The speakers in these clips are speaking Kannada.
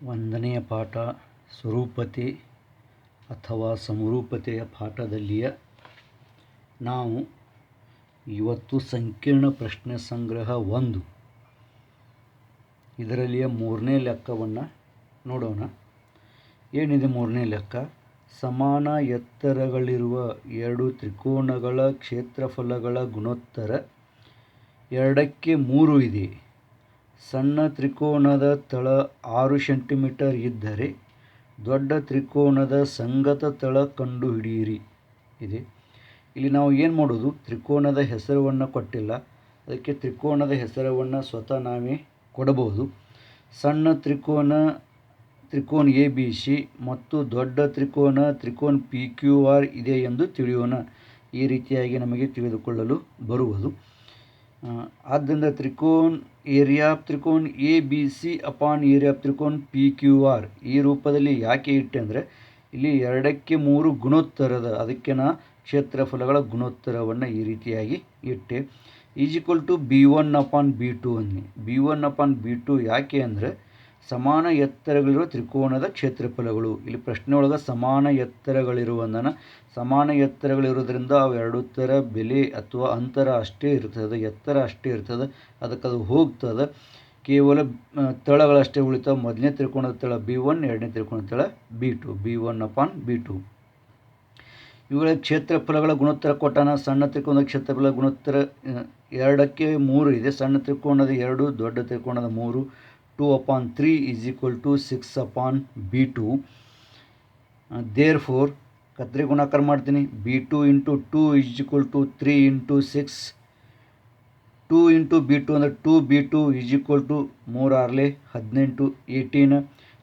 ಒಂದನೆಯ ಪಾಠ ಸ್ವರೂಪತೆ ಅಥವಾ ಸಮರೂಪತೆಯ ಪಾಠದಲ್ಲಿಯ ನಾವು ಇವತ್ತು ಸಂಕೀರ್ಣ ಪ್ರಶ್ನೆ ಸಂಗ್ರಹ 1 ಇದರಲ್ಲಿಯ 3ನೇ ಲೆಕ್ಕವನ್ನು ನೋಡೋಣ. ಏನಿದೆ 3ನೇ ಲೆಕ್ಕ? ಸಮಾನ ಎತ್ತರಗಳಿರುವ ಎರಡು ತ್ರಿಕೋನಗಳ ಕ್ಷೇತ್ರಫಲಗಳ ಗುಣೋತ್ತರ 2:3 ಇದೆ. ಸಣ್ಣ ತ್ರಿಕೋನದ ತಳ 6 ಸೆಂಟಿಮೀಟರ್ ಇದ್ದರೆ ದೊಡ್ಡ ತ್ರಿಕೋನದ ಸಂಗತ ತಳ ಕಂಡುಹಿಡಿಯಿರಿ ಇದೆ. ಇಲ್ಲಿ ನಾವು ಏನು ಮಾಡೋದು, ತ್ರಿಕೋನದ ಹೆಸರನ್ನು ಕೊಟ್ಟಿಲ್ಲ, ಅದಕ್ಕೆ ತ್ರಿಕೋನದ ಹೆಸರನ್ನು ಸ್ವತಃ ನಾವೇ ಕೊಡಬಹುದು. ಸಣ್ಣ ತ್ರಿಕೋನ ಎ ಬಿ ಸಿ ಮತ್ತು ದೊಡ್ಡ ತ್ರಿಕೋನ ಪಿ ಕ್ಯೂ ಆರ್ ಇದೆ ಎಂದು ತಿಳಿಯೋಣ. ಈ ರೀತಿಯಾಗಿ ನಮಗೆ ತಿಳಿದುಕೊಳ್ಳಲು ಬರುವುದು. ಆದ್ದರಿಂದ ಏರಿಯಾ ಆಫ್ ತ್ರಿಕೋನ್ A B C upon area of ತ್ರಿಕೋನ್ ಪಿ ಕ್ಯೂ ಆರ್ ಈ ರೂಪದಲ್ಲಿ ಯಾಕೆ ಇಟ್ಟೆ ಅಂದರೆ, ಇಲ್ಲಿ 2:3 ಗುಣೋತ್ತರದ, ಅದಕ್ಕೆ ನಾ ಕ್ಷೇತ್ರಫಲಗಳ ಗುಣೋತ್ತರವನ್ನು ಈ ರೀತಿಯಾಗಿ ಇಟ್ಟೆ. Is equal to B1 upon B2 ಅನ್ನಿ. B1 ಅಪಾನ್ B2 ಯಾಕೆ ಅಂದರೆ ಸಮಾನ ಎತ್ತರಗಳಿರುವ ತ್ರಿಕೋನದ ಕ್ಷೇತ್ರಫಲಗಳು. ಇಲ್ಲಿ ಪ್ರಶ್ನೆ ಒಳಗೆ ಸಮಾನ ಎತ್ತರಗಳಿರುವುದನ್ನು, ಸಮಾನ ಎತ್ತರಗಳಿರೋದ್ರಿಂದ ಅವೆರಡುತ್ತರ ಬೆಲೆ ಅಥವಾ ಅಂತರ ಅಷ್ಟೇ ಇರ್ತದೆ, ಎತ್ತರ ಅಷ್ಟೇ ಇರ್ತದೆ, ಅದಕ್ಕೆ ಅದು ಹೋಗ್ತದೆ. ಕೇವಲ ತಳಗಳಷ್ಟೇ ಉಳಿತಾವೆ. ಮೊದಲನೇ ತ್ರಿಕೋನದ ತಳ B1, ಎರಡನೇ ತ್ರಿಕೋನದ ತಳ B2, B1 ಅಪಾನ್ B2. ಇವುಗಳ ಕ್ಷೇತ್ರಫಲಗಳ ಗುಣೋತ್ತರ ಕೊಟ್ಟಾನ. ಸಣ್ಣ ತ್ರಿಕೋನದ ಕ್ಷೇತ್ರಫಲ ಗುಣೋತ್ತರ 2:3 ಇದೆ. ಸಣ್ಣ ತ್ರಿಕೋನದ 2, ದೊಡ್ಡ ತ್ರಿಕೋನದ 3. 2/3 is equal to 6/B2. Therefore, ಕತ್ರಿ ಗುಣಾಕಾರ ಮಾಡ್ತೀನಿ. B2 into 2 is equal to 3 into 6. 2 into B2 ಅಂದರೆ 2B2 is equal to 3 6 18 18.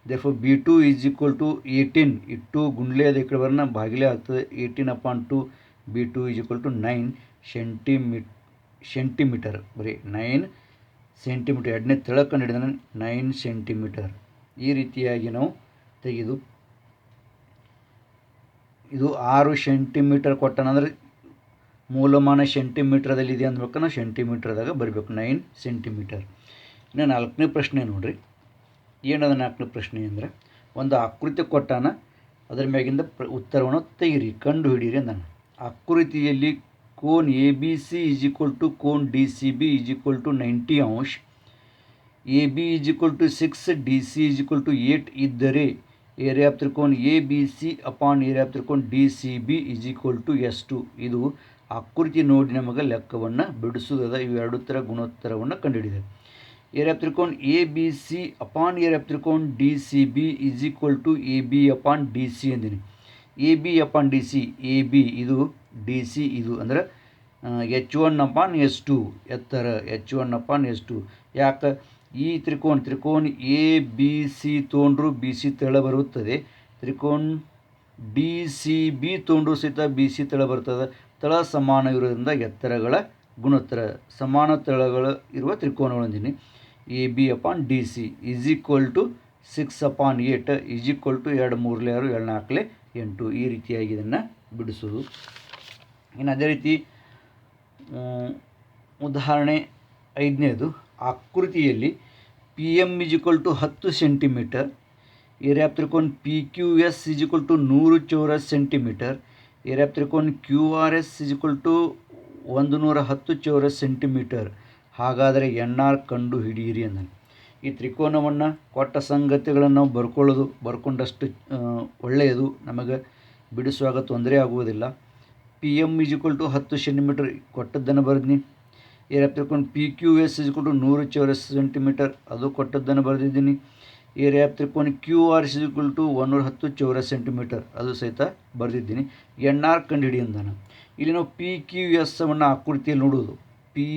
Therefore, B2 is equal to 18. ಈ 2 ಗುಂಡ್ಲೆ ಅದ ಈ ಕಡೆ ಬರೋಣ, ಭಾಗಿಲೆ ಆಗ್ತದೆ. 18/2 B2 is equal to 9 centimetre. ಬರೀ 9 ಸೆಂಟಿಮೀಟರ್. ಎರಡನೇ ತಳ ಕಂಡು ಹಿಡಿದ 9 ಸೆಂಟಿಮೀಟರ್. ಈ ರೀತಿಯಾಗಿ ನಾವು ತೆಗೆದು, ಇದು 6 ಸೆಂಟಿಮೀಟರ್ ಕೊಟ್ಟನಂದ್ರೆ ಮೂಲಮಾನ ಸೆಂಟಿಮೀಟ್ರದಲ್ಲಿದೆ ಅಂದ್ಬೇಕು, ನಾವು ಸೆಂಟಿಮೀಟ್ರದಾಗ ಬರಬೇಕು 9 ಸೆಂಟಿಮೀಟರ್. ಇನ್ನು 4ನೇ ಪ್ರಶ್ನೆ ನೋಡ್ರಿ. ಏನದ 4ನೇ ಪ್ರಶ್ನೆ ಅಂದರೆ, ಒಂದು ಆಕೃತಿ ಕೊಟ್ಟಾನ, ಅದರ ಮ್ಯಾಗಿಂದ ಉತ್ತರವನ್ನು ತೆಗಿರಿ, ಕಂಡು ಹಿಡೀರಿ ಅಂದಾನ. ಆಕೃತಿಯಲ್ಲಿ ಕೋನ್ A B C is equal to ಕೋನ್ D C B is equal to 90 ಅಂಶ, A B is equal to 6, D C is equal to 8 ಇದ್ದರೆ ಏರಿಯಾ ಆಫ್ ತ್ರಿಕೋನ್ A B C upon area of ತ್ರಿಕೋನ್ D C B is equal to ಎಷ್ಟು? ಇದು ಆಕೃತಿ ನೋಡಿ ನಮಗೆ ಲೆಕ್ಕವನ್ನು ಬಿಡಿಸುವುದ. ಇವೆರಡು ಥರ ಗುಣೋತ್ತರವನ್ನು ಕಂಡುಹಿಡಿದೆ. ಏರಿಯಾ ಆಫ್ ತ್ರಿಕೋನ್ A B C upon area of ತ್ರಿಕೋನ್ D C B is equal to A B upon D C ಅಂದಿನಿ. A B upon D C, A B ಇದು, ಡಿ ಸಿ ಇದು, ಅಂದರೆ H1 ಅಪಾನ್ S2 ಎತ್ತರ, H1 ಅಪಾನ್ S2. ಯಾಕೆ? ಈ ತ್ರಿಕೋನ್ ಎ ಬಿ ಸಿ ತೊಗೊಂಡ್ರು ಬಿ ಸಿ ತಳ ಬರುತ್ತದೆ. ತ್ರಿಕೋನ್ ಡಿ ಸಿ ಬಿ ತೊಗೊಂಡ್ರು ಸಹಿತ ಬಿ ಸಿ ತಳ ಬರ್ತದೆ. ತಳ ಸಮಾನ ಇರೋದ್ರಿಂದ ಎತ್ತರಗಳ ಗುಣೋತ್ತರ, ಸಮಾನ ತಳಗಳು ಇರುವ ತ್ರಿಕೋನಗಳು ಅಂದಿನಿ. A B upon D C is equal to 6/8 is equal to 2 3 6 2 4 8. ಈ ರೀತಿಯಾಗಿ ಇದನ್ನು ಬಿಡಿಸೋದು. ಇನ್ನು ಅದೇ ರೀತಿ ಉದಾಹರಣೆ 5ನೇದು. ಆಕೃತಿಯಲ್ಲಿ P M is equal to 10 centimetre, area of ತ್ರಿಕೋನ್ P Q S is equal to 100 ಚೌರಸ್ ಸೆಂಟಿಮೀಟರ್, ಏರಿಯಾ ಆಫ್ ತ್ರಿಕೋನ್ Q R S is equal to 110 ಚೌರಸ್ ಸೆಂಟಿಮೀಟರ್. ಹಾಗಾದರೆ ಎನ್ ಆರ್ ಕಂಡು ಹಿಡಿಯಿರಿ ಅಂದಾನೆ. ಈ ತ್ರಿಕೋನವನ್ನು ಕೊಟ್ಟ ಸಂಗತಿಗಳನ್ನು ನಾವು ಬರ್ಕೊಂಡಷ್ಟು ಒಳ್ಳೆಯದು, ನಮಗೆ ಬಿಡಿಸುವಾಗ ತೊಂದರೆ ಆಗುವುದಿಲ್ಲ. P M is equal to 10 centimetre ಕೊಟ್ಟದ್ದನ್ನು ಬರೆದಿನಿ. ಏರಿಯಾ ಆಫ್ ತ್ರಿಕೋನ್ P Q S is equal to 100 ಚೌರಸ್ ಸೆಂಟಿಮೀಟರ್, ಅದು ಕೊಟ್ಟದ್ದನ್ನು ಬರೆದಿದ್ದೀನಿ. ಏರಿಯಾ ಆಫ್ ತ್ರಿಕೋನ್ Q R is equal to 110 ಚೌರಸ್ ಸೆಂಟಿಮೀಟರ್, ಅದು ಸಹಿತ ಬರೆದಿದ್ದೀನಿ. ಎನ್ ಆರ್ ಕಂಡು ಹಿಡಿ ಅಂದಾನ. ಇಲ್ಲಿ ನಾವು ಪಿ ಕ್ಯೂ ಎಸ್ ಅನ್ನು ಆಕೃತಿಯಲ್ಲಿ ನೋಡುವುದು. ಪಿ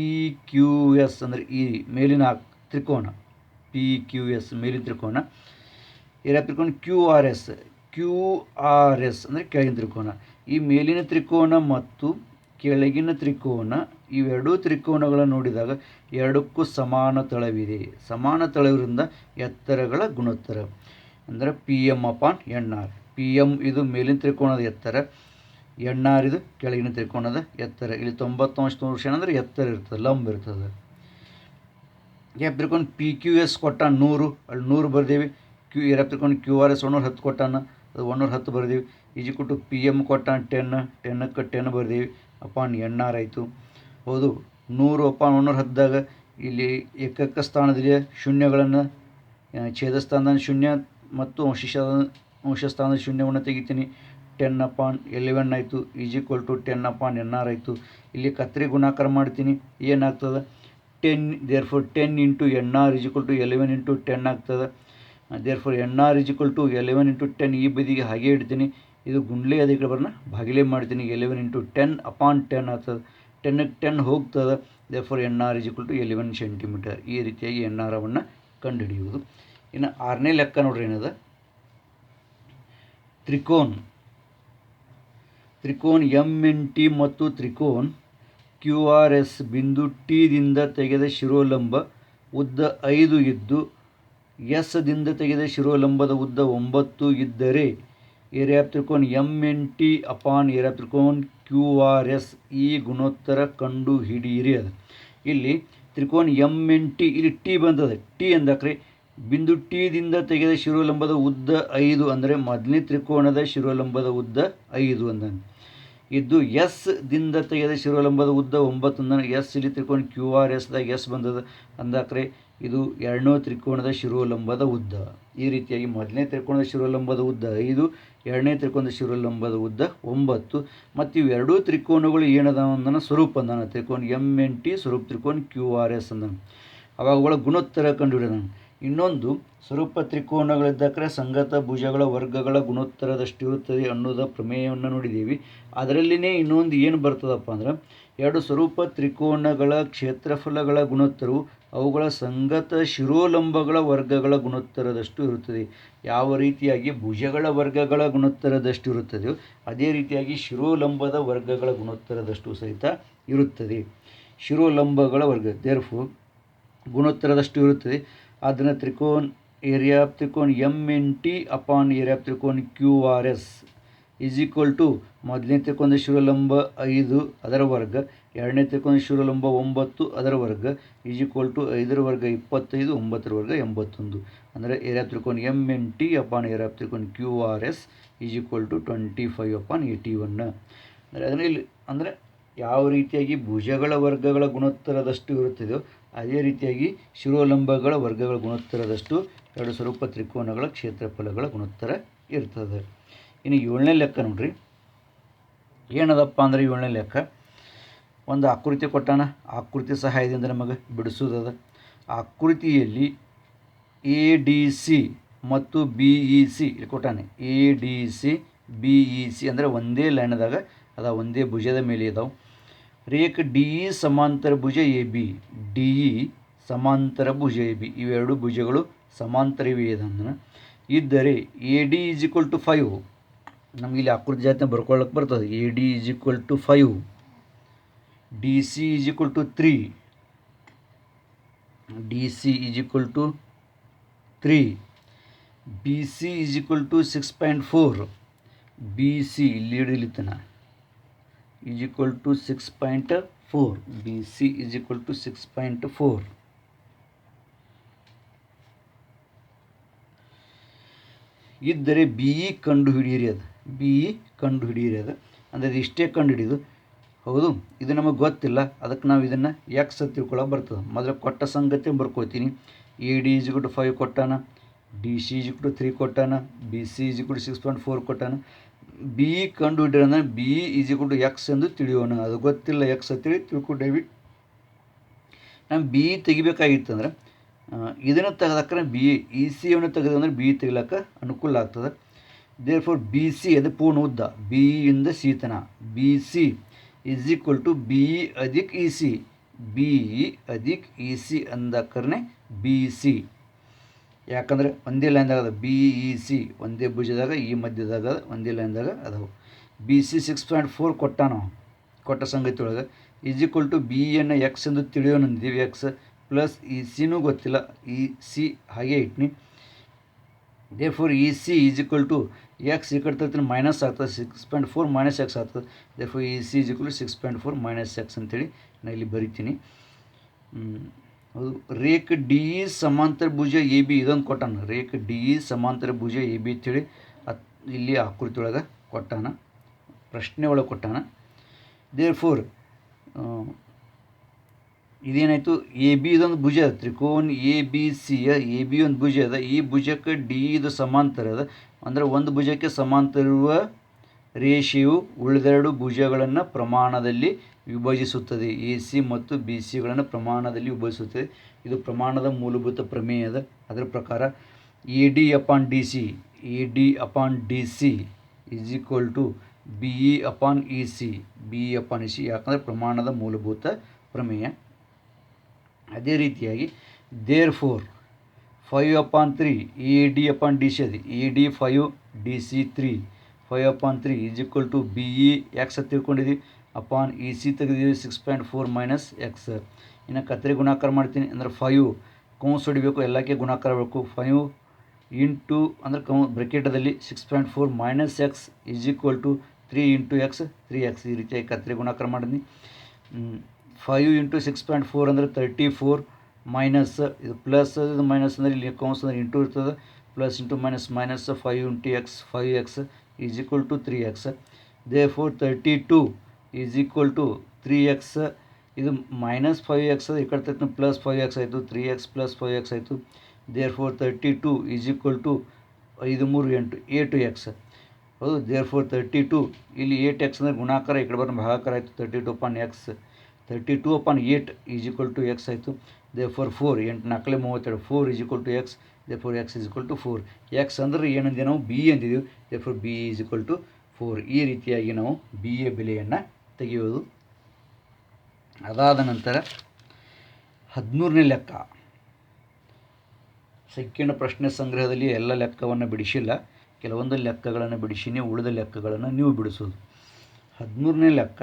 ಕ್ಯೂ ಎಸ್ ಅಂದರೆ ಈ ಮೇಲಿನ ತ್ರಿಕೋನ, ಪಿ ಕ್ಯೂ ಎಸ್ ಮೇಲಿನ ತ್ರಿಕೋನ. ಏರಿಯಾ ಆಫ್ ತ್ರಿಕೋನ್ ಕ್ಯೂ ಆರ್ ಎಸ್ ಅಂದರೆ ಕೆಳಗಿನ ತ್ರಿಕೋನ. ಈ ಮೇಲಿನ ತ್ರಿಕೋನ ಮತ್ತು ಕೆಳಗಿನ ತ್ರಿಕೋನ, ಇವೆರಡೂ ತ್ರಿಕೋನಗಳನ್ನು ನೋಡಿದಾಗ ಎರಡಕ್ಕೂ ಸಮಾನ ತಳವಿದೆ. ಸಮಾನ ತಳವಿರಿಂದ ಎತ್ತರಗಳ ಗುಣೋತ್ತರ ಅಂದರೆ P M upon N R. P M ಇದು ಮೇಲಿನ ತ್ರಿಕೋನದ ಎತ್ತರ, ಎನ್ ಆರ್ ಇದು ಕೆಳಗಿನ ತ್ರಿಕೋನದ ಎತ್ತರ. ಇಲ್ಲಿ 90 ಅಂಶ ತೋರಿಸ್ಯಾನ ಅಂದರೆ ಎತ್ತರ ಇರ್ತದೆ, ಲಂಬ ಇರ್ತದೆ. ತ್ರಿಕೋನ ಪಿ ಕ್ಯೂ ಎಸ್ ಕೊಟ್ಟ 100, ಅಲ್ಲಿ 100 ಬರ್ದೇವಿ. ಏರಿಯಾ ತ್ರಿಕೋನ ಕ್ಯೂ ಆರ್ ಎಸ್ 110 ಕೊಟ್ಟಾನ, ಅದು 110 ಬರ್ದೀವಿ. ಈಜಿಕ್ವಲ್ ಟು ಪಿ ಎಮ್ ಕೊಟ್ಟಾನ 10, 10ಕ್ಕೆ 10 ಬರ್ದೀವಿ ಅಪಾನ್ ಎನ್ ಆರ್ ಆಯಿತು. ಹೌದು, 100 ಅಪಾನ್ 110ದಾಗ ಇಲ್ಲಿ ಏಕಕ ಸ್ಥಾನದಲ್ಲಿ ಶೂನ್ಯಗಳನ್ನು ಛೇದ ಸ್ಥಾನದ ಶೂನ್ಯ ಮತ್ತು ಅಂಶ ಸ್ಥಾನದ ಶೂನ್ಯವನ್ನು ತೆಗಿತೀನಿ. 10 ಅಪಾನ್ 11 ಆಯಿತು is equal to 10 upon N R ಆಯಿತು. ಇಲ್ಲಿ ಕತ್ರಿ ಗುಣಾಕಾರ ಮಾಡ್ತೀನಿ, ಏನಾಗ್ತದೆ 10, therefore 10 into N R is equal to 11 into 10 ಆಗ್ತದೆ. Therefore N R is equal to 11 into 10 ಈ ಬದಿಗೆ ಹಾಗೆ ಇಡ್ತೀನಿ, ಇದು ಗುಂಡ್ಲೆ ಅದೇ ಕಡೆ ಬರೋಣ ಭಾಗಿಲೆ ಮಾಡ್ತೀನಿ. 11 ಇಂಟು 10 ಅಪಾನ್ 10 ಆಗ್ತದೆ, 10ಕ್ಕೆ 10 ಹೋಗ್ತದೆ. Therefore N R is equal to 11 centimetre. ಈ ರೀತಿಯಾಗಿ ಎನ್ ಆರ್ ಅವನ್ನು ಕಂಡುಹಿಡಿಯುವುದು. ಇನ್ನು 6ನೇ ಲೆಕ್ಕ ನೋಡ್ರಿ ಏನದ, ತ್ರಿಕೋನ್ ಎಮ್ ಎನ್ ಟಿ ಮತ್ತು ತ್ರಿಕೋನ್ ಕ್ಯೂ ಆರ್ ಎಸ್ ಬಿಂದು ಟಿ ದಿಂದ ತೆಗೆದ ಶಿರೋಲಂಬ ಉದ್ದ 5 ಇದ್ದು ಎಸ್ ದಿಂದ ತೆಗೆದ ಶಿರೋಲಂಬದ ಉದ್ದ 9 ಇದ್ದರೆ ಏರಿಯಾ ತ್ರಿಕೋನ್ M N T upon area ತ್ರಿಕೋನ್ ಕ್ಯೂ ಆರ್ ಎಸ್ ಈ ಗುಣೋತ್ತರ ಕಂಡು ಹಿಡಿಯಿರಿ. ಅದು ಇಲ್ಲಿ ತ್ರಿಕೋನ್ ಎಮ್ ಎನ್ ಟಿ, ಇಲ್ಲಿ ಟಿ ಬಂದದೆ, ಟಿ ಅಂದಾಕ್ರಿ ಬಿಂದು ಟಿ ದಿಂದ ತೆಗೆದ ಶಿರೋಲಂಬದ ಉದ್ದ 5 ಅಂದರೆ ಮೊದಲನೇ ತ್ರಿಕೋನದ ಶಿರೋಲಂಬದ ಉದ್ದ 5 ಅಂದ ಇದ್ದು ಎಸ್ ದಿಂದ ತೆಗೆದ ಶಿರೋಲಂಬದ ಉದ್ದ 9 ಅಂದ ಎಸ್ ಇಲ್ಲಿ ತ್ರಿಕೋನ ಕ್ಯೂ ಆರ್ ಎಸ್ದಾಗ ಎಸ್ ಬಂದದ ಅಂದಾಕ್ರೆ ಇದು ಎರಡನೇ ತ್ರಿಕೋನದ ಶಿರೋಲಂಬದ ಉದ್ದ. ಈ ರೀತಿಯಾಗಿ ಮೊದಲನೇ ತ್ರಿಕೋನದ ಶಿರೋಲಂಬದ ಉದ್ದ 5, ಎರಡನೇ ತ್ರಿಕೋನದ ಶಿರೋಲಂಬದ ಉದ್ದ 9 ಮತ್ತು ಇವೆರಡೂ ತ್ರಿಕೋನಗಳು ಏನದಾವ ಅಂದನ ಸ್ವರೂಪ ಅಂದಾನ. ತ್ರಿಕೋನ ಎಮ್ ಎನ್ ಟಿ ಸ್ವರೂಪ ತ್ರಿಕೋನ ಕ್ಯೂ ಆರ್ ಎಸ್ ಅಂದನ. ಅವಾಗಗಳ ಗುಣೋತ್ತರ ಕಂಡುಹಿಡಿದ. ಇನ್ನೊಂದು ಸ್ವರೂಪ ತ್ರಿಕೋನಗಳಿದ್ದಕ್ರೆ ಸಂಗತ ಭುಜಗಳ ವರ್ಗಗಳ ಗುಣೋತ್ತರದಷ್ಟಿರುತ್ತದೆ ಅನ್ನೋದ ಪ್ರಮೇಯವನ್ನು ನೋಡಿದ್ದೀವಿ. ಅದರಲ್ಲಿನೇ ಇನ್ನೊಂದು ಏನು ಬರ್ತದಪ್ಪ ಅಂದ್ರೆ, ಎರಡು ಸ್ವರೂಪ ತ್ರಿಕೋನಗಳ ಕ್ಷೇತ್ರಫಲಗಳ ಗುಣೋತ್ತರವು ಅವುಗಳ ಸಂಗತ ಶಿರೋಲಂಬಗಳ ವರ್ಗಗಳ ಗುಣೋತ್ತರದಷ್ಟು ಇರುತ್ತದೆ. ಯಾವ ರೀತಿಯಾಗಿ ಭುಜಗಳ ವರ್ಗಗಳ ಗುಣೋತ್ತರದಷ್ಟು ಇರುತ್ತದೆಯೋ ಅದೇ ರೀತಿಯಾಗಿ ಶಿರೋಲಂಬದ ವರ್ಗಗಳ ಗುಣೋತ್ತರದಷ್ಟು ಸಹಿತ ಇರುತ್ತದೆ. ಶಿರೋಲಂಬಗಳ ವರ್ಗ ದೇರ್ಫೋರ್ ಗುಣೋತ್ತರದಷ್ಟು ಇರುತ್ತದೆ. ಅದನ್ನು ಏರಿಯಾ ಆಫ್ ತ್ರಿಕೋನ್ M N T upon area of ತ್ರಿಕೋನ್ Q R S is equal to ಮೊದಲನೇ ತ್ರಿಕೋನದ ಶಿರೋಲಂಬ 5 ಅದರ ವರ್ಗ, ಎರಡನೇ ತ್ರಿಕೋನದ ಶಿರೋಲಂಬ 9 ಅದರ ವರ್ಗ ಈಸ್ ಈಕ್ವಲ್ ಟು 5ರ ವರ್ಗ 25, 9ರ ವರ್ಗ 81. ಅಂದರೆ ಏರಿಯಾ ಆಫ್ ತ್ರಿಕೋನ್ M N T upon area of ತ್ರಿಕೋನ್ Q R S is equal to 25 upon 81. ಅಂದರೆ ಅದರಲ್ಲಿ ಅಂದರೆ ಯಾವ ರೀತಿಯಾಗಿ ಭುಜಗಳ ವರ್ಗಗಳ ಗುಣೋತ್ತರದಷ್ಟು ಇರುತ್ತದೆಯೋ ಅದೇ ರೀತಿಯಾಗಿ ಶಿರೋಲಂಬಗಳ ವರ್ಗಗಳ ಗುಣೋತ್ತರದಷ್ಟು ಎರಡು ಸ್ವರೂಪ ತ್ರಿಕೋನಗಳ ಕ್ಷೇತ್ರಫಲಗಳ ಗುಣೋತ್ತರ ಇರ್ತದೆ. ಇನ್ನು 7ನೇ ಲೆಕ್ಕ ನೋಡ್ರಿ ಏನದಪ್ಪ ಅಂದರೆ, 7ನೇ ಲೆಕ್ಕ ಒಂದು ಆಕೃತಿ ಕೊಟ್ಟಾನ, ಆಕೃತಿ ಸಹಾಯದಿಂದ ನಮಗೆ ಬಿಡಿಸೋದದ. ಆಕೃತಿಯಲ್ಲಿ ಎ ಡಿ ಸಿ ಮತ್ತು ಬಿ ಇ ಸಿ ಇಲ್ಲಿ ಕೊಟ್ಟಾನೆ. A D C B E C ಅಂದರೆ ಒಂದೇ ಲೈನ್ದಾಗ ಅದ, ಒಂದೇ ಭುಜದ ಮೇಲೆ ಇದಾವೆ. ರೇಖೆ ಡಿ ಇ ಸಮಾಂತರ ಭುಜ ಎ ಬಿ, ಡಿ ಇ ಸಮಾಂತರ ಭುಜ ಎ ಬಿ, ಇವೆರಡು ಭುಜಗಳು ಸಮಾಂತರವೇ ಇದಂದ್ರೆ ಇದ್ದರೆ A D is equal to 5. ನಮಗೆ ಇಲ್ಲಿ ಆಕೃತಿ ಜಾತಿ ಬರ್ಕೊಳ್ಳೋಕೆ ಬರ್ತದೆ. A D is equal to 5, D C is equal to 3, D C is equal to 3, B C is equal to 6.4, B C ಇಲ್ಲಿ ಹಿಡಿಲಿತ್ತನ is equal to 6.4, B C is equal to 6.4. ಇದ್ದರೆ ಬಿ ಇ ಕಂಡು ಹಿಡಿಯಿರಿ. ಅದು ಬಿ ಇ ಕಂಡು ಹಿಡಿಯಿರಿ. ಅದು ಅಂದರೆ ಇದು ಇಷ್ಟೇ ಕಂಡು ಹಿಡಿದು, ಹೌದು ಇದು ನಮಗೆ ಗೊತ್ತಿಲ್ಲ, ಅದಕ್ಕೆ ನಾವು ಇದನ್ನು ಎಕ್ಸ್ ತಿಳ್ಕೊಳ್ಳೋಕೆ ಬರ್ತದೆ. ಮೊದಲು ಕೊಟ್ಟ ಸಂಗತಿ ಬರ್ಕೋತೀನಿ. A D is equal to 5 ಕೊಟ್ಟಾನ, D C is equal to 3 ಕೊಟ್ಟಾನ, B C is equal to 6.4 ಕೊಟ್ಟಾನ. ಬಿ ಇ ಕಂಡು ಹಿಡಿಯೋಣ, B E is equal to x ಎಂದು ತಿಳಿಯೋಣ. ಅದು ಗೊತ್ತಿಲ್ಲ, ಎಕ್ಸ್ ಅಂತೇಳಿ ತಿಳ್ಕೊಂಡೇವಿ. ನಮ್ಮ ಬಿ ಇ ತೆಗಿಬೇಕಾಗಿತ್ತಂದ್ರೆ ಇದನ್ನು ತೆಗೆದಕ್ರೆ ಬಿ ಇ ಸಿಯನ್ನು ತೆಗೆದಂದ್ರೆ ಬಿ ಇ ತೆಗಿಲಕ್ಕೆ ಅನುಕೂಲ ಆಗ್ತದೆ. ದೇರ್ಫೋರ್ ಬಿ ಸಿ ಅದು ಪೂರ್ಣ ಉದ್ದ, ಬಿ ಇಂದ ಸಿ ತನ, B C is equal to B E ಅಧಿಕ್ ಇ ಸಿ, ಬಿ ಇ ಅಧಿಕ್ ಇ ಸಿ ಅಂದಕ್ಕರ್ನೆ ಬಿ ಸಿ. ಯಾಕಂದರೆ ಒಂದೇ ಲೈನ್ದಾಗ ಅದ, ಬಿ ಇ ಸಿ ಒಂದೇ ಭುಜದಾಗ ಈ ಮಧ್ಯದಾಗ ಒಂದೇ ಲೈನ್ದಾಗ ಅದಾವೆ. ಬಿ ಸಿ 6.4 ಕೊಟ್ಟ, ನಾವು ಕೊಟ್ಟ ಸಂಗತಿ ಒಳಗೆ ಈಸ್ ಈಕ್ವಲ್ ಟು ಬಿ ಎನ್ನು ಎಕ್ಸ್ ಎಂದು ತಿಳಿಯೋಣಂದಿದ್ದೀವಿ. ಎಕ್ಸ್ ಪ್ಲಸ್ ಇ ಸಿನೂ ಗೊತ್ತಿಲ್ಲ, ಇ ಸಿ ಹಾಗೆ ಇಟ್ನಿ. Therefore E C is equal to x ಈ ಕಡೆ ತರ್ತೀನಿ ಮೈನಸ್ ಆಗ್ತದೆ, 6.4 ಮೈನಸ್ ಎಕ್ಸ್ ಆಗ್ತದೆ. Therefore E C is equal to 6.4 minus x ಅಂತೇಳಿ ನಾನು ಇಲ್ಲಿ ಬರಿತೀನಿ. ಹೌದು. ರೇಖೆ ಡಿ ಇ ಸಮಾಂತರ ಭುಜ ಎ ಬಿ ಇದೊಂದು ಕೊಟ್ಟಾನ. ರೇಖೆ ಡಿ ಇ ಸಮಾಂತರ ಭುಜ ಎ ಬಿ ಅಂತೇಳಿ ಇಲ್ಲಿ ಆಕೃತಿ ಒಳಗೆ ಕೊಟ್ಟಾನ, ಪ್ರಶ್ನೆ ಒಳಗೆ ಕೊಟ್ಟಾನ. ದೇರ್ ಫೋರ್ ಇದೇನಾಯಿತು, ಎ ಬಿ ಇದೊಂದು ಭುಜ ಅದ, ತ್ರಿಕೋನ ಎ ಬಿ ಸಿಯ ಎ ಬಿ ಒಂದು ಭುಜ ಅದ. ಈ ಭುಜಕ್ಕೆ ಡಿ ಇದು ಸಮಾಂತರ ಅದ. ಅಂದರೆ ಒಂದು ಭುಜಕ್ಕೆ ಸಮಾಂತರ ಇರುವ ರೇಷೆಯು ಉಳಿದೆರಡು ಭುಜಗಳನ್ನು ಪ್ರಮಾಣದಲ್ಲಿ ವಿಭಜಿಸುತ್ತದೆ. ಎ ಸಿ ಮತ್ತು ಬಿ ಸಿಗಳನ್ನು ಪ್ರಮಾಣದಲ್ಲಿ ವಿಭಜಿಸುತ್ತದೆ. ಇದು ಪ್ರಮಾಣದ ಮೂಲಭೂತ ಪ್ರಮೇಯ ಅದ. ಅದರ ಪ್ರಕಾರ A D upon D C, A D upon D C is equal to B E upon E C, B E upon E C, ಯಾಕಂದರೆ ಪ್ರಮಾಣದ ಮೂಲಭೂತ ಪ್ರಮೇಯ. ಅದೇ ರೀತಿಯಾಗಿ therefore 5/3 A D upon D C ಅದು, A D 5 D C 3, 5/3 is equal to B E x ಅಂತ ತಿಳ್ಕೊಂಡಿದ್ವಿ, ಅಪಾನ್ ಇ ಸಿ ತೆಗೆದಿದ್ದೀವಿ 6.4 ಮೈನಸ್ ಎಕ್ಸ್. ಇನ್ನು ಕತ್ತರಿ ಗುಣಾಕಾರ ಮಾಡ್ತೀನಿ ಅಂದರೆ 5 ಕೌಂಸ್ ಹೊಡಿಬೇಕು, ಎಲ್ಲಕ್ಕೆ ಗುಣಾಕಾರ ಬೇಕು. 5 ಇಂಟು ಅಂದರೆ ಬ್ರೆಕೆಟದಲ್ಲಿ 6.4 minus x is equal to 3 into x, 3x. ಈ ರೀತಿಯಾಗಿ ಕತ್ತರಿ ಗುಣಾಕಾರ ಮಾಡಿದ್ನಿ. 5 ಇಂಟು 6.4 ಅಂದರೆ 34 ಮೈನಸ್ ಇದು ಪ್ಲಸ್, ಇದು ಮೈನಸ್ ಅಂದರೆ ಇಲ್ಲಿ ಕೌನ್ಸ್ ಅಂದರೆ ಇಂಟು ಇರ್ತದೆ. Plus into minus minus 5 into x, 5x is equal to 3x. Therefore 32 is equal to 3x. ಇದು ಮೈನಸ್ 5x ಈ ಕಡೆ ತಕ್ಕ ಪ್ಲಸ್ 5x ಆಯಿತು, 3x ಪ್ಲಸ್ 5x ಆಯಿತು. Therefore 32 is equal to 5 3 8 8x. ಹೌದು. ದೇರ್ ಫೋರ್ 32 ಇಲ್ಲಿ 8x ಅಂದರೆ ಗುಣಾಕಾರ, ಈ ಕಡೆ ಬರೋ ಭಾಗಾಕಾರ ಆಯಿತು. 32/x, 32/8 is equal to x ಆಯಿತು. Therefore 4 8 4 32 4 is equal to x. Therefore x is equal to 4. X ಅಂದರೆ ಏನಂದ್ರೆ ನಾವು ಬಿ ಅಂದಿದ್ದೀವಿ. Therefore B is equal to 4. ಈ ರೀತಿಯಾಗಿ ನಾವು ಬಿ ಯ ಬೆಲೆಯನ್ನು ತೆಗೆಯೋದು. ಅದಾದ ನಂತರ 13ನೇ ಲೆಕ್ಕ. ಸಂಕೀರ್ಣ ಪ್ರಶ್ನೆ ಸಂಗ್ರಹದಲ್ಲಿ ಎಲ್ಲ ಲೆಕ್ಕವನ್ನು ಬಿಡಿಸಿಲ್ಲ, ಕೆಲವೊಂದು ಲೆಕ್ಕಗಳನ್ನು ಬಿಡಿಸಿನೇ ಉಳಿದ ಲೆಕ್ಕಗಳನ್ನು ನೀವು ಬಿಡಿಸೋದು. 13ನೇ ಲೆಕ್ಕ,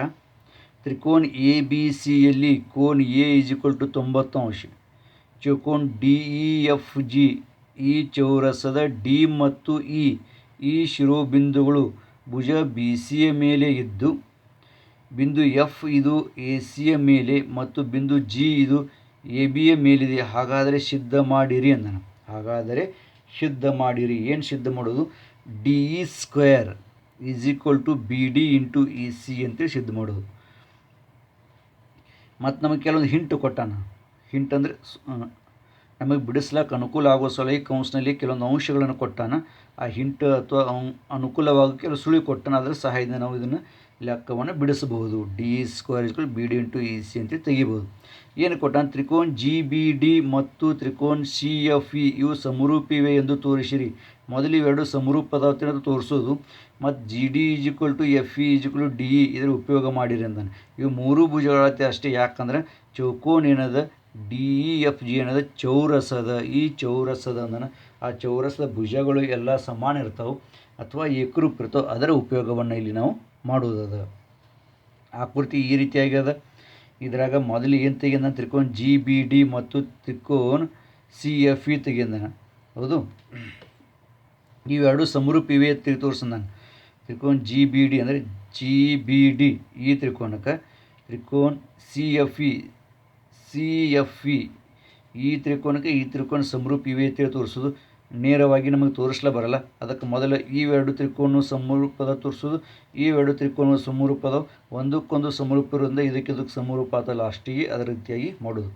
ತ್ರಿಕೋನ ಎ ಬಿ ಸಿಯಲ್ಲಿ ಕೋನ್ ಎ ಈಸ್ ಈಕ್ವಲ್ ಟು 90 ಅಂಶ, ಚೌಕೋನ ಡಿ ಇ ಎಫ್ ಜಿ ಈ ಚೌರಸದ ಡಿ ಮತ್ತು ಈ ಶಿರೋಬಿಂದುಗಳು ಭುಜ ಬಿ ಸಿಯ ಮೇಲೆ ಇದ್ದು, ಬಿಂದು ಎಫ್ ಇದು ಎ ಸಿಯ ಮೇಲೆ ಮತ್ತು ಬಿಂದು ಜಿ ಇದು ಎ ಬಿಯ ಮೇಲಿದೆ. ಹಾಗಾದರೆ ಸಿದ್ಧ ಮಾಡಿರಿ ಅಂದನು. ಹಾಗಾದರೆ ಸಿದ್ಧ ಮಾಡಿರಿ. ಏನು ಸಿದ್ಧ ಮಾಡೋದು? D E square is equal to B D into E C ಅಂತೇಳಿ ಸಿದ್ಧ ಮಾಡೋದು. ಮತ್ತು ನಮಗೆ ಕೆಲವೊಂದು ಹಿಂಟ್ ಕೊಟ್ಟಾನ. ಹಿಂಟ್ ಅಂದರೆ ನಮಗೆ ಬಿಡಿಸ್ಲಾಕ ಅನುಕೂಲ ಆಗೋ ಸಲ ಈ ಕೌನ್ಸ್ನಲ್ಲಿ ಕೆಲವೊಂದು ಅಂಶಗಳನ್ನು ಕೊಟ್ಟಾನ. ಆ ಹಿಂಟ್ ಅಥವಾ ಅನುಕೂಲವಾಗಿ ಕೆಲವು ಸುಳಿ ಕೊಟ್ಟಾನ. ಅದರ ಸಹಾಯದಿಂದ ನಾವು ಇದನ್ನು ಲೆಕ್ಕವನ್ನು ಬಿಡಿಸಬಹುದು. D E square is equal B D into E C ಅಂತೇಳಿ ತೆಗಿಬೋದು. ಏನು ಕೊಟ್ಟಾನ? ತ್ರಿಕೋನ ಜಿ ಬಿ ಡಿ ಮತ್ತು ತ್ರಿಕೋನ ಸಿ ಎಫ್ ಇ ಇವು ಸಮರೂಪಿವೆ ಎಂದು ತೋರಿಸಿರಿ. ಮೊದಲು ಇವೆರಡು ಸಮರೂಪದ ತೋರಿಸೋದು. ಮತ್ತು G D is equal to F E is equal to D E ಇದರ ಉಪಯೋಗ ಮಾಡಿರಿ ಅಂದಾನೆ. ಇವು ಮೂರು ಭುಜಗಳತೆ ಅಷ್ಟೇ. ಯಾಕಂದ್ರೆ ಚೌಕೋನ ಏನದ, ಡಿ ಇ ಎಫ್ ಜಿ ಏನದ ಚೌರಸದ. ಈ ಚೌರಸದ ಅಂದನ ಆ ಚೌರಸದ ಭುಜಗಳು ಎಲ್ಲ ಸಮಾನ ಇರ್ತಾವೆ ಅಥವಾ ಏಕರೂಪ ಇರ್ತಾವೆ. ಅದರ ಉಪಯೋಗವನ್ನು ಇಲ್ಲಿ ನಾವು ಮಾಡೋದದ. ಆಕೃತಿ ಈ ರೀತಿಯಾಗಿ ಅದ. ಇದ್ರಾಗ ಮೊದಲು ಏನು ತೆಗೆದ? ತ್ರಿಕೋನ ಜಿ ಬಿ ಡಿ ಮತ್ತು ತ್ರಿಕೋನ ಸಿ ಎಫ್ ಇ ತೆಗೆದಾನ. ಹೌದು. ಇವೆರಡು ಸಮರೂಪಿವೆ ಅಂತ ತೋರಿಸ್ತಾನೆ. ತ್ರಿಕೋನ ಜಿ ಬಿ ಡಿ ಅಂದರೆ ಜಿ ಬಿ ಡಿ ಈ ತ್ರಿಕೋನಕ್ಕೆ, ತ್ರಿಕೋನ ಸಿ ಎಫ್ ಇ ಈ ತ್ರಿಕೋನಕ್ಕೆ ಈ ತ್ರಿಕೋನ ಸಮರೂಪಿವೆ ಅಂತೇಳಿ ತೋರಿಸೋದು. ನೇರವಾಗಿ ನಮಗೆ ತೋರಿಸ್ಲೇ ಬರಲ್ಲ. ಅದಕ್ಕೆ ಮೊದಲು ಇವೆರಡು ತ್ರಿಕೋನ ಸಮರೂಪದ ತೋರಿಸೋದು. ಇವೆರಡು ತ್ರಿಕೋನ ಸಮರೂಪದ ಒಂದಕ್ಕೊಂದು ಸಮರೂಪ ಇರೋದ್ರಿಂದ ಇದಕ್ಕೆ ಸಮರೂಪ ಆತ ಲಾಸ್ಟಿಗೆ ಅದರ ರೀತಿಯಾಗಿ ಮಾಡೋದು.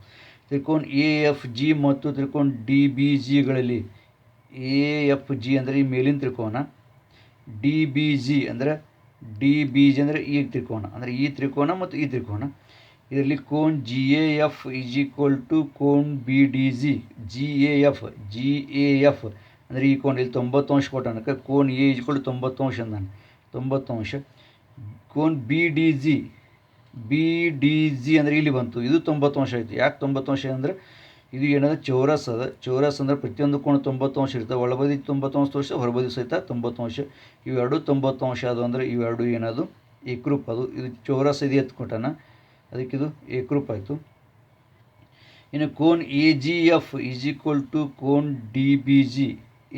ತ್ರಿಕೋನ ಎ ಎಫ್ ಜಿ ಮತ್ತು ತ್ರಿಕೋನ ಡಿ ಬಿ ಜಿಗಳಲ್ಲಿ ಎ ಎಫ್ ಜಿ ಅಂದರೆ ಈ ಮೇಲಿನ ತ್ರಿಕೋನ, ಡಿ ಬಿ ಜಿ ಅಂದರೆ ಈ ತ್ರಿಕೋನ ಅಂದರೆ ಈ ತ್ರಿಕೋನ ಮತ್ತು ಈ ತ್ರಿಕೋನ. ಇದರಲ್ಲಿ ಕೋನ್ G A F is equal to ಕೋನ್ B D G. G A F ಅಂದರೆ ಈ ಕೋನ್ ಇಲ್ಲಿ 90 ಅಂಶ ಕೊಟ್ಟಾನಕ್ಕೆ ಕೋನ್ ಎ ಈಸ್ ಈಕ್ವಲ್ ಟು 90 ಅಂಶ ಅಂದಾನೆ. 90 ಅಂಶ. ಕೋನ್ ಬಿ ಡಿ ಜಿ ಅಂದರೆ ಇಲ್ಲಿ ಬಂತು, ಇದು 90 ಅಂಶ ಆಯಿತು. ಯಾಕೆ 90 ಅಂಶ ಅಂದರೆ ಇದು ಏನದ ಚೌರಸ್ ಅದ. ಚೌರಸ್ ಅಂದರೆ ಪ್ರತಿಯೊಂದು ಕೋಣ 90 ಅಂಶ ಇರ್ತವೆ. ಒಳಬದಿ 90 ಅಂಶ ತೋರಿಸಿ ಹೊರಬದಿ ಸಹಿತ 90 ಅಂಶ. ಇವೆರಡು 90 ಅಂಶ ಅದು ಅಂದರೆ ಇವೆರಡು ಏನದು ಏಕರೂಪ. ಅದು ಇದು ಚೌರಸ್ ಇದೆ ಎತ್ಕೊಟ್ಟಾನ, ಅದಕ್ಕಿದು ಏಕರೂಪ ಆಯಿತು. ಇನ್ನು ಕೋನ್ A G F is equal to ಕೋನ್ D B G.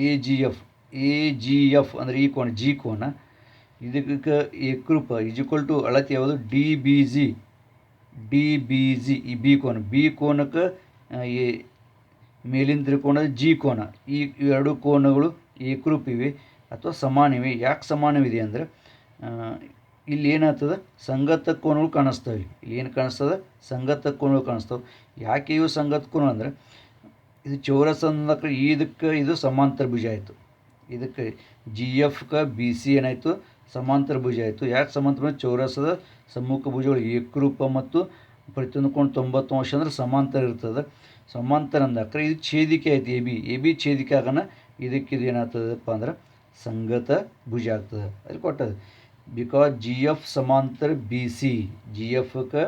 A G F ಅಂದರೆ ಈ ಕೋಣ ಜಿ ಕೋನ, ಇದಕ್ಕೆ ಏಕರೂಪ ಈಸ್ ಈಕ್ವಲ್ ಟು ಅಳತೆ ಯಾವುದು ಡಿ ಬಿ ಜಿ ಈ ಬಿ ಕೋನ. ಬಿ ಕೋನಕ್ಕೆ ಈ ಮೇಲಿನ ತ್ರಿಕೋನದ ಜಿ ಕೋನ, ಈ ಎರಡು ಕೋನಗಳು ಏಕರೂಪಿವೆ ಅಥವಾ ಸಮಾನಿವೆ. ಯಾಕೆ ಸಮಾನವಿದೆ ಅಂದರೆ ಇಲ್ಲಿ ಏನಾಗ್ತದೆ, ಸಂಗತ ಕೋನಗಳು ಕಾಣಿಸ್ತವೆ. ಇಲ್ಲಿ ಏನು ಕಾಣಿಸ್ತದೆ, ಸಂಗತ ಕೋನಗಳು ಕಾಣಿಸ್ತವೆ. ಯಾಕೆ ಇವು ಸಂಗತ ಕೋನ ಅಂದರೆ ಇದು ಚೌರಸ ಅಂದಕ್ಕೆ ಇದಕ್ಕೆ ಇದು ಸಮಾಂತರ ಭುಜ ಆಯಿತು. ಇದಕ್ಕೆ ಜಿ ಎಫ್ಗೆ ಬಿ ಸಿ ಏನಾಯಿತು, ಸಮಾಂತರ ಭುಜ ಆಯಿತು. ಯಾಕೆ ಸಮಾಂತರ ಭುಜ? ಚೌರಸದ ಸಮ್ಮುಖ ಭುಜಗಳು ಏಕರೂಪ ಮತ್ತು ಪ್ರತಿಯೊಂದು ಕೋನ 90 ಅಂಶ ಅಂದ್ರೆ ಸಮಾಂತರ ಇರ್ತದೆ. ಸಮಾಂತರ ಅಂದಾಕ್ರೆ ಇದು ಛೇದಿಕೆ ಆಯ್ತು. ಎ ಬಿ ಛೇದಿಕೆ ಆಗೋಣ ಇದಕ್ಕಿದು ಏನಾಗ್ತದಪ್ಪ ಅಂದ್ರೆ ಸಂಗತ ಭುಜ ಆಗ್ತದೆ. ಅಲ್ಲಿ ಕೊಟ್ಟದು ಬಿಕಾಸ್ ಜಿ ಎಫ್ ಸಮಾಂತರ ಬಿ ಸಿ, ಜಿ ಎಫ್ಗೆ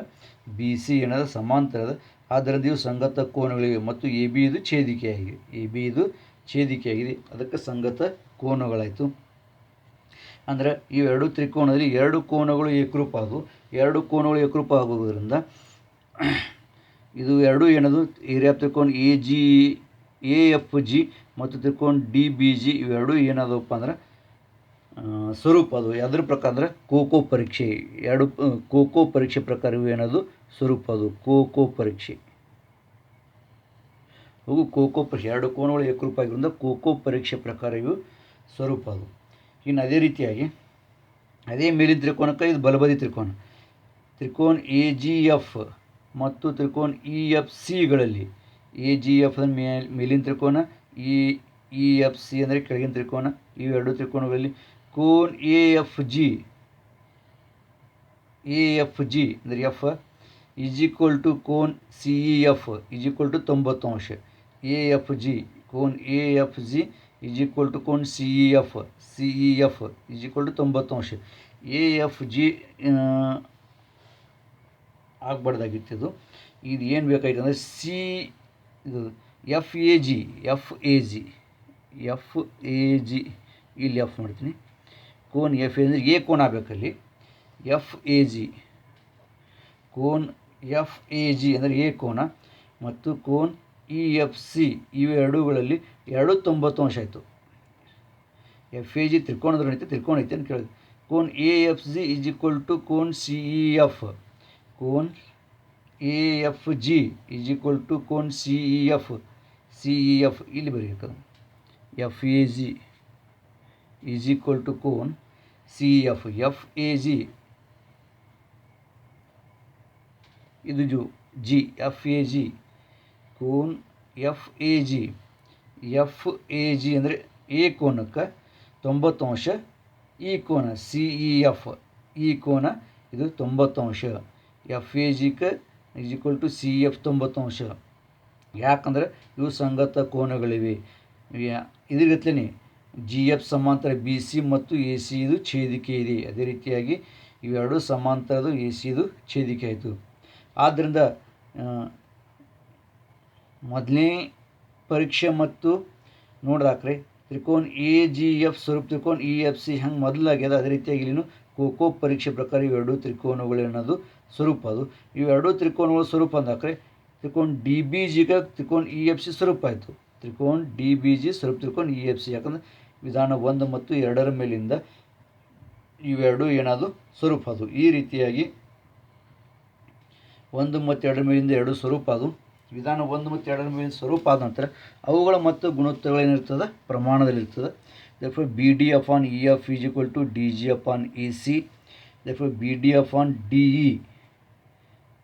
ಬಿ ಸಿ ಏನದ ಸಮಾಂತರ ಅದ, ಆದ್ದರಿಂದ ಇವು ಸಂಗತ ಕೋನಗಳಿವೆ ಮತ್ತು ಎ ಬಿ ಇದು ಛೇದಿಕೆಯಾಗಿದೆ. ಎ ಬಿ ಇದು ಛೇದಿಕೆಯಾಗಿದೆ, ಅದಕ್ಕೆ ಸಂಗತ ಕೋನಗಳಾಯಿತು. ಅಂದರೆ ಈ ಎರಡು ತ್ರಿಕೋನದಲ್ಲಿ ಎರಡು ಕೋನಗಳು ಏಕರೂಪ ಆದವು. ಎರಡು ಕೋನಗಳು ಏಕರೂಪ ಆಗುವುದರಿಂದ ಇದು ಎರಡು ಏನದು ಏರಿಯಾ ತ್ರಿಕೋನ ಎ ಎಫ್ ಜಿ ಮತ್ತು ತ್ರಿಕೋನ ಡಿ ಬಿ ಜಿ ಇವೆರಡು ಏನಾದವಪ್ಪ ಅಂದ್ರೆ ಸ್ವರೂಪ ಅದು. ಅದ್ರ ಪ್ರಕಾರ ಅಂದರೆ ಕೋಕೋ ಪರೀಕ್ಷೆ, ಎರಡು ಕೋಕೋ ಪರೀಕ್ಷೆ ಪ್ರಕಾರ ಇವು ಏನದು ಸ್ವರೂಪ ಅದು. ಕೋಕೋ ಪರೀಕ್ಷೆ ಅವು ಕೋಕೋ ಪರೀಕ್ಷೆ ಎರಡು ಕೋನಗಳು ಏಕರೂಪ ಆಗಿರೋದ್ರಿಂದ ಕೋಕೋ ಪರೀಕ್ಷೆ ಪ್ರಕಾರ ಇವು ಸ್ವರೂಪ ಅದು. ಇನ್ನು ಅದೇ ರೀತಿಯಾಗಿ ಅದೇ ಮೇಲಿನ ತ್ರಿಕೋನಕ್ಕೆ ಇದು ಬಲಬದಿ ತ್ರಿಕೋನ, ತ್ರಿಕೋನ ಎ ಜಿ ಎಫ್ ಮತ್ತು ತ್ರಿಕೋನ ಇ ಎಫ್ ಸಿಗಳಲ್ಲಿ ಎ ಜಿ ಎಫ್ ಮೇಲಿನ ತ್ರಿಕೋನ, ಇ ಎಫ್ ಸಿ ಅಂದರೆ ಕೆಳಗಿನ ತ್ರಿಕೋನ. ಇವೆರಡು ತ್ರಿಕೋನಗಳಲ್ಲಿ ಕೋನ್ ಎ ಎಫ್ ಜಿ ಅಂದರೆ ಎಫ್ ಈಸ್ ಈಕ್ವಲ್ ಟು ಕೋನ್ C E F is equal to 90 ಅಂಶ. ಎ ಎಫ್ ಜಿ ಕೋನ್ A F G is equal to ಕೋನ್ C E F is equal to 90 ಅಂಶ. ಎ ಎಫ್ ಜಿ ಆಗಬಾರ್ದಾಗಿತ್ತು. ಇದು ಏನು ಬೇಕಾಯ್ತು ಅಂದರೆ ಸಿ ಇದು ಎಫ್ ಎ ಜಿ ಇಲ್ಲಿ ಎಫ್ ಮಾಡ್ತೀನಿ. ಕೋನ್ ಎಫ್ ಎ ಅಂದರೆ ಎ ಕೋನ್ ಆಗಬೇಕಲ್ಲಿ. ಎಫ್ ಎ ಜಿ ಕೋನ್ ಎಫ್ ಎ ಜಿ ಅಂದರೆ ಎ ಕೋನ ಮತ್ತು ಕೋನ್ ಇ ಎಫ್ ಸಿ ಇವೆರಡುಗಳಲ್ಲಿ ಎರಡು 90 ಅಂಶ ಆಯಿತು. ಎಫ್ ಎ ಜಿ ತ್ರಿಕೋನದ ತ್ರಿಕೋನ ಐತೆ ಅಂತ ಕೇಳಿದೆ. ಕೋನ್ A F G is equal to ಕೋನ್ ಸಿ ಇ ಎಫ್, ಕೋನ್ A F G is equal to ಕೋನ್ ಸಿ ಇ ಎಫ್ ಇಲ್ಲಿ ಬರೀಬೇಕು. F A G is equal to ಕೋನ್ C E F. F A G ಇದು ಜಿ ಎಫ್ ಎ ಜಿ ಕೋನ್ ಎಫ್ ಎ ಜಿ ಅಂದರೆ ಎ ಕೋನಕ್ಕೆ 90 ಅಂಶ, ಈ ಕೋನ ಸಿ ಇ ಎಫ್ ಈ ಕೋನ ಇದು 90 ಅಂಶ. ಎಫ್ ಎ ಜಿಗೆ is equal to C F 90 ಅಂಶ. ಯಾಕಂದರೆ ಇವು ಸಂಗತ ಕೋನಗಳಿವೆ. ಇದ್ರಗತ್ಲೇ ಜಿ ಎಫ್ ಸಮಾಂತರ ಬಿ ಸಿ ಮತ್ತು ಎ ಸಿ ಇದು ಛೇದಿಕೆ ಇದೆ. ಅದೇ ರೀತಿಯಾಗಿ ಇವೆರಡು ಸಮಾಂತರದು ಎ ಸಿ ಇದು ಛೇದಿಕೆ ಆಯಿತು. ಆದ್ದರಿಂದ ಮೊದಲನೇ ಪರೀಕ್ಷೆ ಮತ್ತು ನೋಡಿದಾಕ್ರೆ ತ್ರಿಕೋನ ಎ ಜಿ ಎಫ್ ಸ್ವರೂಪ ತ್ರಿಕೋನ ಇ ಎಫ್ ಸಿ ಹಂಗೆ ಮೊದಲಾಗ್ಯದ. ಅದೇ ರೀತಿಯಾಗಿ ಇಲ್ಲಿನೂ ಕೋಕೋ ಪರೀಕ್ಷೆ ಪ್ರಕಾರ ಇವೆರಡು ತ್ರಿಕೋನಗಳು ಅನ್ನೋದು ಸ್ವರೂಪ ಅದು. ಇವೆರಡು ತ್ರಿಕೋನಗಳು ಸ್ವರೂಪ ಅಂದಾಕ್ರೆ ತ್ರಿಕೋನ ಡಿ ಬಿ ಜಿಗೆ ತ್ರಿಕೋನ ಇ ಎಫ್ ಸಿ ಸ್ವರೂಪ ಆಯಿತು. ತ್ರಿಕೋನ ಡಿ ಬಿ ಜಿ ಸ್ವರೂಪ ತ್ರಿಕೋನ ಇ ಎಫ್ ಸಿ, ಯಾಕಂದರೆ ವಿಧಾನ 1 ಮತ್ತು 2ರ ಮೇಲಿಂದ ಇವೆರಡು ಏನಾದರೂ ಸ್ವರೂಪ ಅದು. ಈ ರೀತಿಯಾಗಿ 1 ಮತ್ತು 2ರ ಮೇಲಿಂದ ಎರಡು ಸ್ವರೂಪ ಅದು. ವಿಧಾನ 1 ಮತ್ತು 2ರ ಮೇಲಿಂದ ಸ್ವರೂಪ ಆದ ನಂತರ ಅವುಗಳ ಮತ್ತು ಗುಣೋತ್ತರಗಳೇನಿರ್ತದೆ ಪ್ರಮಾಣದಲ್ಲಿರ್ತದೆ. therefore B D upon E F is equal to D G upon A C. therefore B D upon D E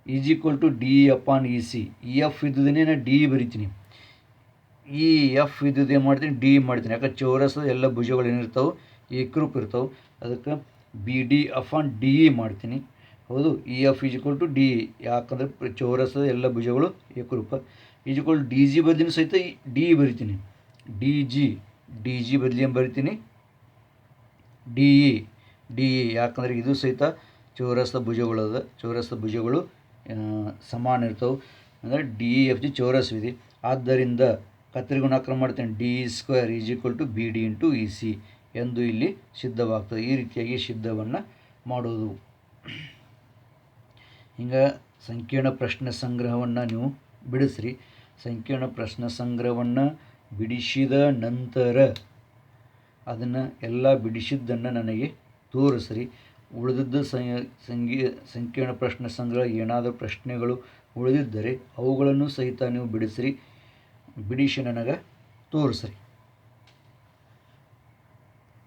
is equal to D E upon E C. E F ಇದ್ದುದನ್ನೇ ನಾನು ಡಿ ಇ ಬರಿತೀನಿ, ಈ ಎಫ್ ಇದ್ದುದು ಏನು ಮಾಡ್ತೀನಿ ಡಿ ಇ ಮಾಡ್ತೀನಿ. ಯಾಕಂದ್ರೆ ಚೌರಸದ ಎಲ್ಲ ಭುಜಗಳು ಏನಿರ್ತಾವೆ ಏಕರೂಪ ಇರ್ತಾವೆ. ಅದಕ್ಕೆ B D upon D E ಮಾಡ್ತೀನಿ. ಹೌದು, E F is equal to D E, ಯಾಕಂದರೆ ಚೌರಸದ ಎಲ್ಲ ಭುಜಗಳು ಏಕರೂಪ. ಈಸ್ ಈಕ್ವಲ್ ಡಿ ಜಿ ಬದಲಿನ ಸಹಿತ ಡಿ ಇ ಬರಿತೀನಿ. ಡಿ ಜಿ ಬದಲಿ ಏನು ಬರಿತೀನಿ ಡಿ ಇ, ಯಾಕಂದರೆ ಇದು ಸಹಿತ ಚೌರಸದ ಭುಜಗಳದ. ಚೌರಸದ ಭುಜಗಳು ಸಮಾನ ಇರ್ತವೆ. ಅಂದರೆ ಡಿ ಇ ಎಫ್ ಜಿ ಚೌರಸವಿದೆ. ಆದ್ದರಿಂದ ಕತ್ತರಿ ಗುಣಾಕಾರ ಮಾಡ್ತೇನೆ. D E square is equal to B D into E C ಎಂದು ಇಲ್ಲಿ ಸಿದ್ಧವಾಗ್ತದೆ. ಈ ರೀತಿಯಾಗಿ ಸಿದ್ಧವನ್ನು ಮಾಡೋದು. ಹಿಂಗೆ ಸಂಕೀರ್ಣ ಪ್ರಶ್ನೆ ಸಂಗ್ರಹವನ್ನು ನೀವು ಬಿಡಿಸ್ರಿ. ಸಂಕೀರ್ಣ ಪ್ರಶ್ನೆ ಸಂಗ್ರಹವನ್ನು ಬಿಡಿಸಿದ ನಂತರ ಅದನ್ನು ಎಲ್ಲ ಬಿಡಿಸಿದ್ದನ್ನು ನನಗೆ ತೋರಿಸ್ರಿ. ಉಳಿದದ್ದು ಸಂಕೀರ್ಣ ಪ್ರಶ್ನೆ ಸಂಗ್ರಹ ಏನಾದರೂ ಪ್ರಶ್ನೆಗಳು ಉಳಿದಿದ್ದರೆ ಅವುಗಳನ್ನು ಸಹಿತ ನೀವು ಬಿಡಿಸಿ ನನಗೆ ತೋರಿಸ್ರಿ.